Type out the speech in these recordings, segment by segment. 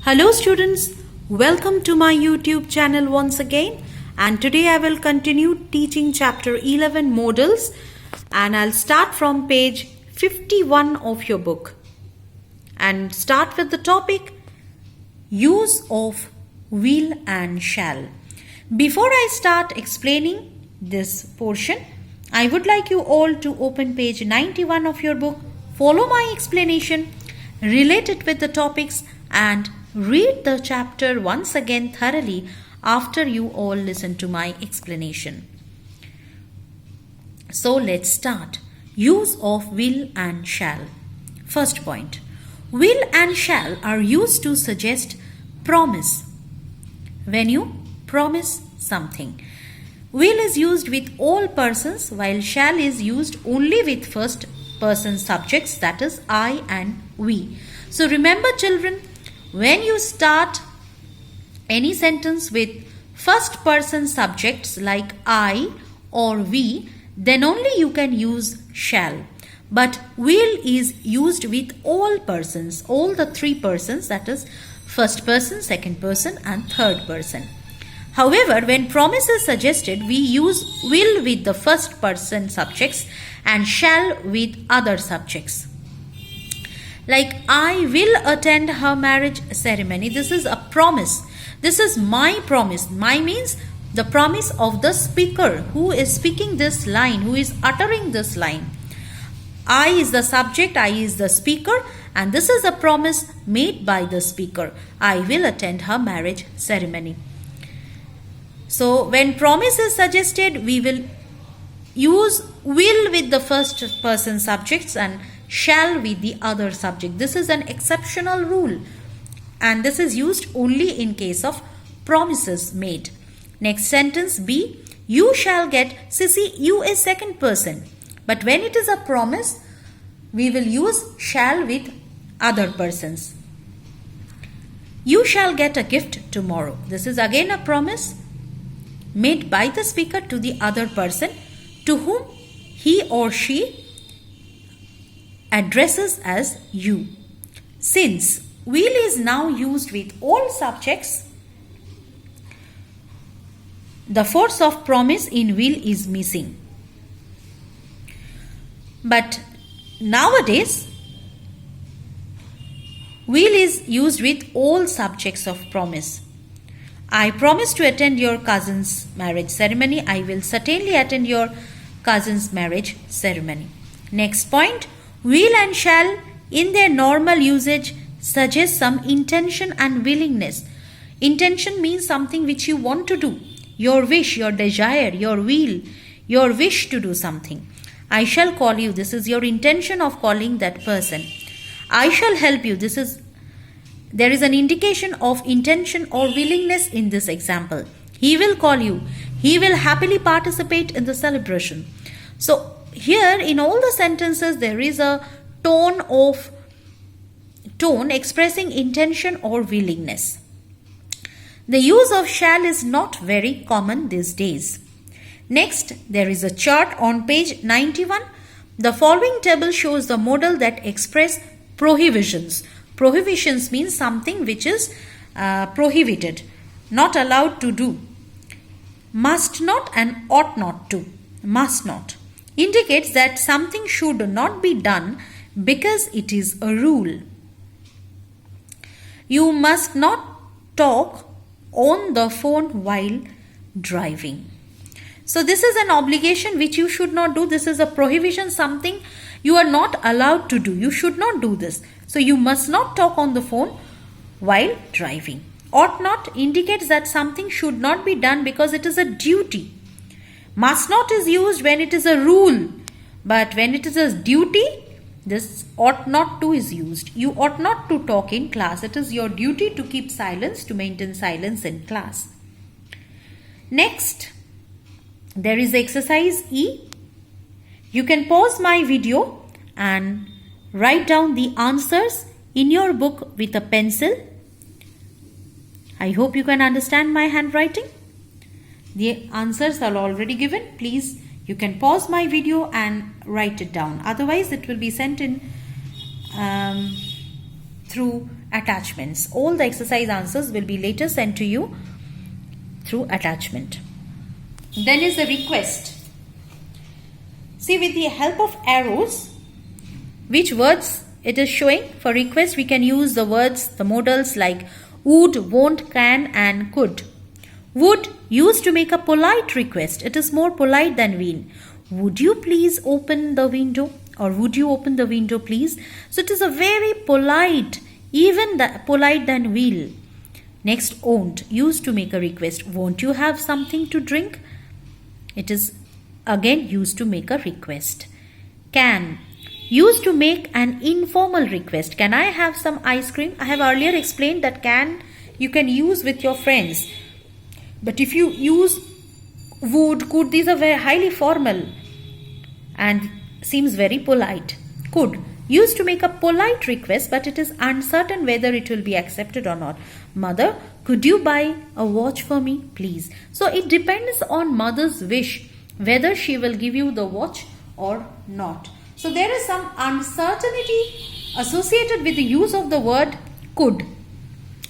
Hello students, welcome to my YouTube channel once again, and today I will continue teaching chapter 11 modals, and I'll start from page 51 of your book and start with the topic use of will and shall. Before I start explaining this portion, I would like you all to open page 91 of your book, follow my explanation, relate it with the topics, and read the chapter once again thoroughly after you all listen to my explanation. So let's start. Use of will and shall. First point. Will and shall are used to suggest promise. When you promise something. Will is used with all persons while shall is used only with first person subjects, that is I and we. So remember children, when you start any sentence with first person subjects like I or we, then only you can use shall. But will is used with all persons, all the three persons, that is first person, second person and third person. However, when promise is suggested, we use will with the first person subjects and shall with other subjects. Like, I will attend her marriage ceremony. This is a promise. This is my promise. My means the promise of the speaker who is speaking this line, who is uttering this line. I is the subject, I is the speaker, and this is a promise made by the speaker. I will attend her marriage ceremony. So, when promise is suggested, we will use will with the first person subjects and shall with the other subject. This is an exceptional rule and this is used only in case of promises made. Next sentence B, you shall get, see you is second person, but when it is a promise, we will use shall with other persons. You shall get a gift tomorrow. This is again a promise made by the speaker to the other person to whom he or she addresses as you. Since will is now used with all subjects, the force of promise in will is missing. But nowadays, will is used with all subjects of promise. I promise to attend your cousin's marriage ceremony. I will certainly attend your cousin's marriage ceremony. Next point. Will and shall in their normal usage suggest some intention and willingness. Intention means something which you want to do. Your wish, your desire, your will, your wish to do something. I shall call you. This is your intention of calling that person. I shall help you. There is an indication of intention or willingness in this example. He will call you. He will happily participate in the celebration. So, here in all the sentences there is a tone expressing intention or willingness. The use of shall is not very common these days. Next, there is a chart on page 91. The following table shows the modal that express prohibitions. Prohibitions means something which is prohibited, not allowed to do. Must not and ought not to. Must not indicates that something should not be done because it is a rule. You must not talk on the phone while driving. So this is an obligation which you should not do. This is a prohibition, something you are not allowed to do. You should not do this. So you must not talk on the phone while driving. Ought not indicates that something should not be done because it is a duty. Must not is used when it is a rule, but when it is a duty, this ought not to is used. You ought not to talk in class. It is your duty to keep silence, to maintain silence in class. Next, there is exercise E. You can pause my video and write down the answers in your book with a pencil. I hope you can understand my handwriting. The answers are already given. Please, you can pause my video and write it down. Otherwise, it will be sent in through attachments. All the exercise answers will be later sent to you through attachment. Then is the request. See, with the help of arrows, which words it is showing. For request, we can use the words, the modals like would, won't, can and could. Would, used to make a polite request. It is more polite than will. Would you please open the window? Or would you open the window please? So it is a very polite, even polite than will. Next, won't, used to make a request. Won't you have something to drink? It is again used to make a request. Can, used to make an informal request. Can I have some ice cream? I have earlier explained that can you can use with your friends. But if you use would, could, these are very highly formal and seems very polite. Could, used to make a polite request, but it is uncertain whether it will be accepted or not. Mother, could you buy a watch for me, please? So it depends on mother's wish whether she will give you the watch or not. So there is some uncertainty associated with the use of the word could,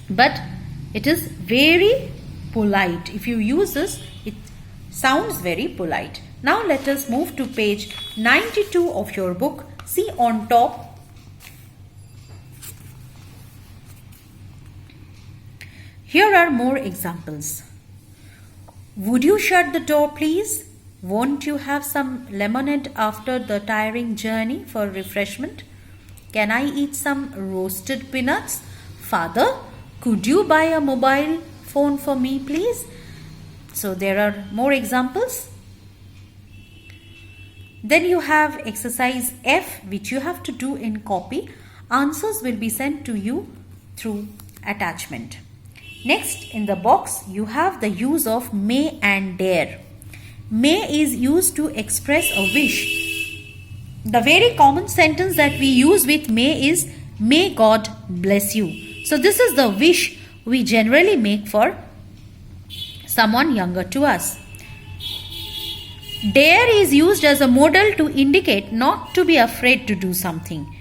but it is very polite. If you use this, it sounds very polite. Now let us move to page 92 of your book. See on top. Here are more examples. Would you shut the door please? Won't you have some lemonade after the tiring journey for refreshment? Can I eat some roasted peanuts? Father, could you buy a mobile phone for me please? So there are more examples. Then you have exercise F, which you have to do in copy. Answers will be sent to you through attachment. Next, in the box, you have the use of may and dare. May is used to express a wish. The very common sentence that we use with may is, may God bless you. So this is the wish we generally make for someone younger to us. Dare is used as a modal to indicate not to be afraid to do something.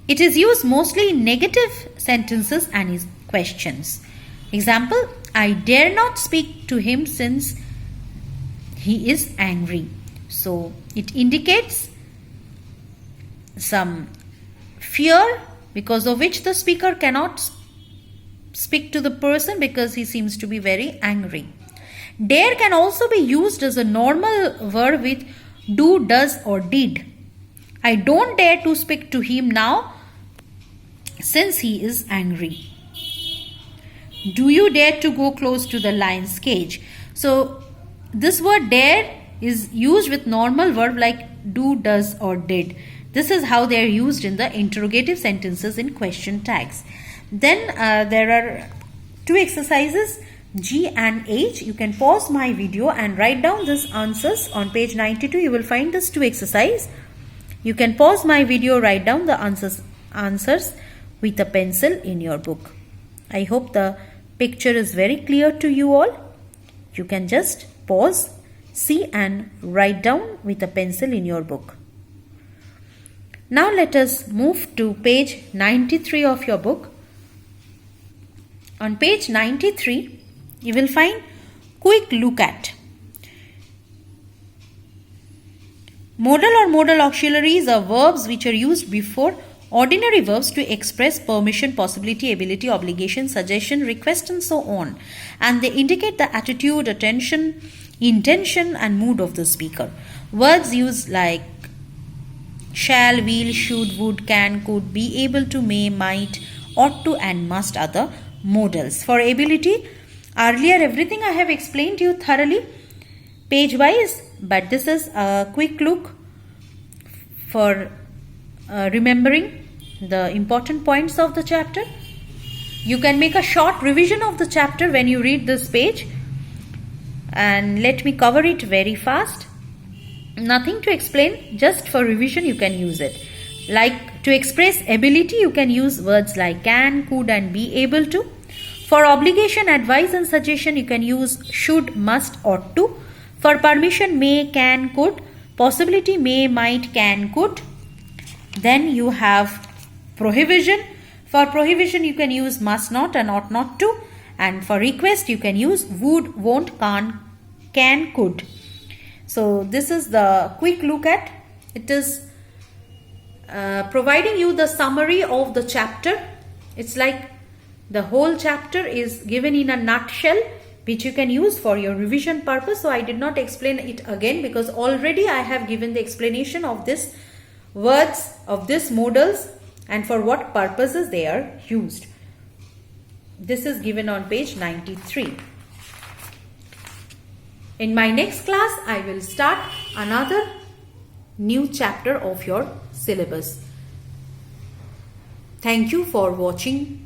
It is used mostly in negative sentences and in questions. Example, I dare not speak to him since he is angry. So it indicates some fear because of which the speaker cannot speak to the person because he seems to be very angry. Dare can also be used as a normal verb with do, does or did. I don't dare to speak to him now since he is angry. Do you dare to go close to the lion's cage? So this word dare is used with normal verb like do, does or did. This is how they are used in the interrogative sentences in question tags. Then there are two exercises, G and H. You can pause my video and write down these answers. On page 92 you will find these two exercises. You can pause my video, write down the answers with a pencil in your book. I hope the picture is very clear to you all. You can just pause, see and write down with a pencil in your book. Now let us move to page 93 of your book. On page 93 you will find quick look at. Modal or modal auxiliaries are verbs which are used before ordinary verbs to express permission, possibility, ability, obligation, suggestion, request and so on. And they indicate the attitude, attention, intention and mood of the speaker. Words used like shall, will, should, would, can, could, be able to, may, might, ought to and must are the modals. For ability, earlier everything I have explained to you thoroughly page wise, but this is a quick look for remembering the important points of the chapter. You can make a short revision of the chapter when you read this page, and let me cover it very fast. Nothing to explain, just for revision you can use it. Like to express ability you can use words like can, could and be able to. For obligation, advice and suggestion you can use should, must, ought to. For permission, may, can, could. Possibility, may, might, can, could. Then you have prohibition. For prohibition, you can use must not and ought not to. And for request, you can use would, won't, can't, can, could. So this is the quick look at. It is providing you the summary of the chapter. It's like the whole chapter is given in a nutshell, which you can use for your revision purpose. So I did not explain it again because already I have given the explanation of this words, of this modals, and for what purposes they are used. This is given on page 93. In my next class, I will start another new chapter of your syllabus. Thank you for watching